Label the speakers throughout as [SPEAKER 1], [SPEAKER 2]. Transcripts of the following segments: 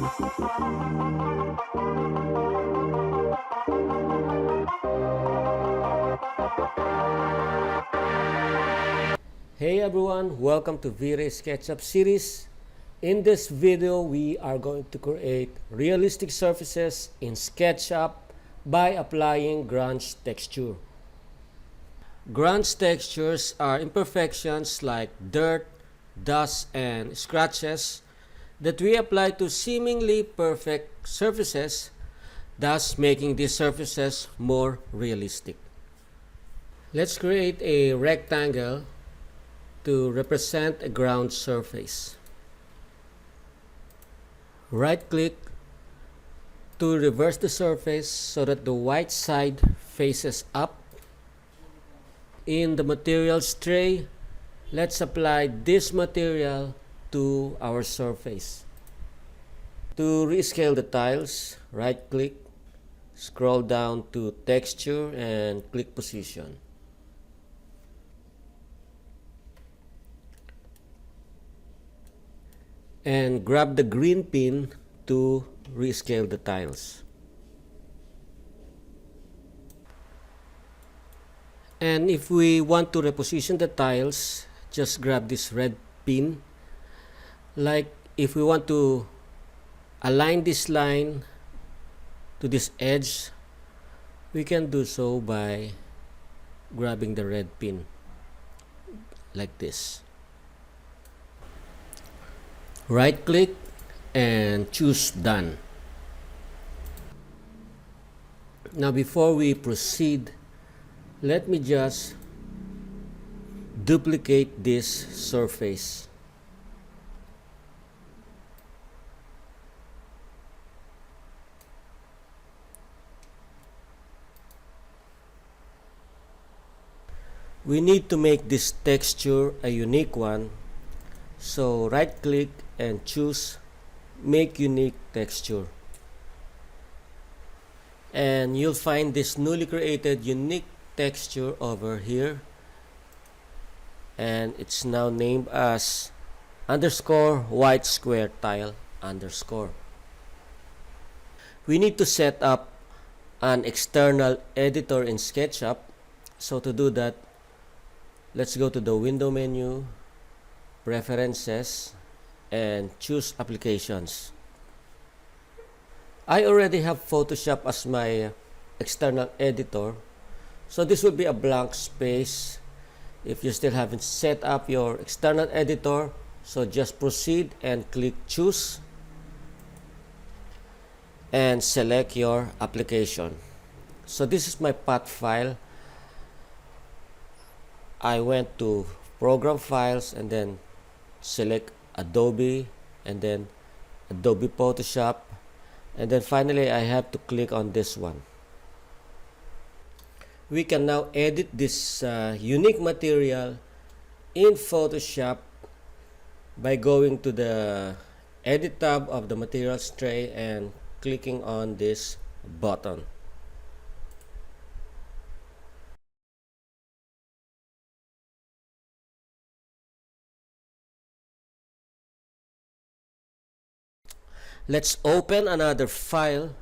[SPEAKER 1] Hey everyone, welcome to Vray Sketchup series. In this video, we are going to create realistic surfaces in SketchUp by applying grunge texture. Grunge textures are imperfections like dirt, dust, and scratches that we apply to seemingly perfect surfaces, thus making these surfaces more realistic. Let's create a rectangle to represent a ground surface. Right-click to reverse the surface so that the white side faces up. In the materials tray, let's apply this material to our surface. To rescale the tiles, right-click, scroll down to Texture and click Position. And grab the green pin to rescale the tiles. And if we want to reposition the tiles, just grab this red pin. Like if we want to align this line to this edge, we can do so by grabbing the red pin like this. Right click and choose Done. Now before we proceed, let me just duplicate this surface. We need to make this texture a unique one, so right click and choose Make Unique Texture. And you'll find this newly created unique texture over here, and it's now named as _white square tile _. We need to set up an external editor in SketchUp. So to do that, let's go to the window menu, Preferences, and choose Applications. I already have Photoshop as my external editor, so this will be a blank space if you still haven't set up your external editor. So just proceed and click Choose and select your application. So this is my path file. I went to Program Files and then select Adobe and then Adobe Photoshop, and then finally I have to click on this one. We can now edit this unique material in Photoshop by going to the Edit tab of the Materials tray and clicking on this button. Let's open another file,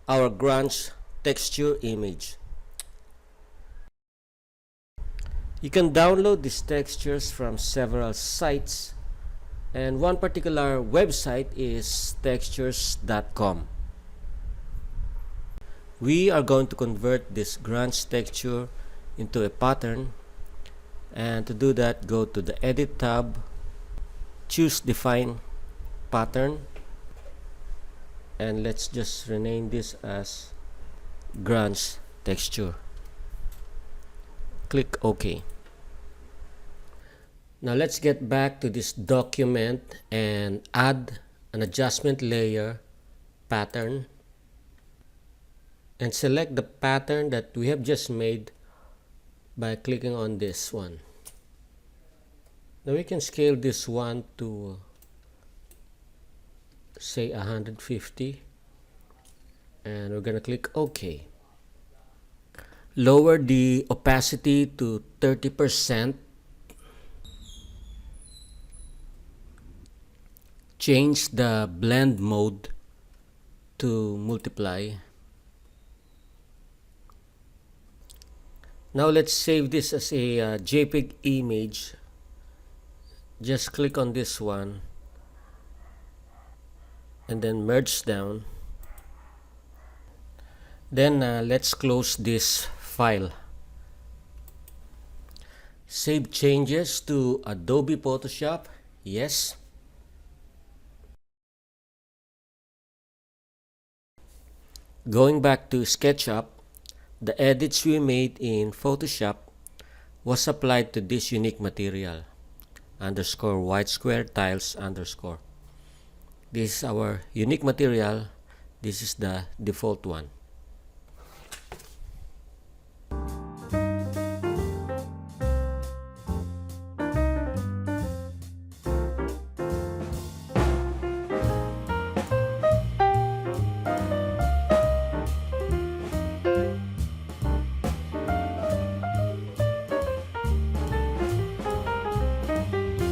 [SPEAKER 1] our grunge texture image. You can download these textures from several sites, and one particular website is textures.com. We are going to convert this grunge texture into a pattern, and to do that, go to the Edit tab, choose Define Pattern, and let's just rename this as grunge texture. Click OK. Now let's get back to this document and add an adjustment layer pattern, and select the pattern that we have just made by clicking on this one. Now we can scale this one to say 150, and we're gonna click OK. Lower the opacity to 30%. Change the blend mode to multiply. Now let's save this as a JPEG image. Just click on this one and then merge down. Then let's close this file. Save changes to Adobe Photoshop. Yes. Going back to Sketchup, the edits we made in Photoshop was applied to this unique material, underscore white square tiles underscore. This is our unique material. This is the default one.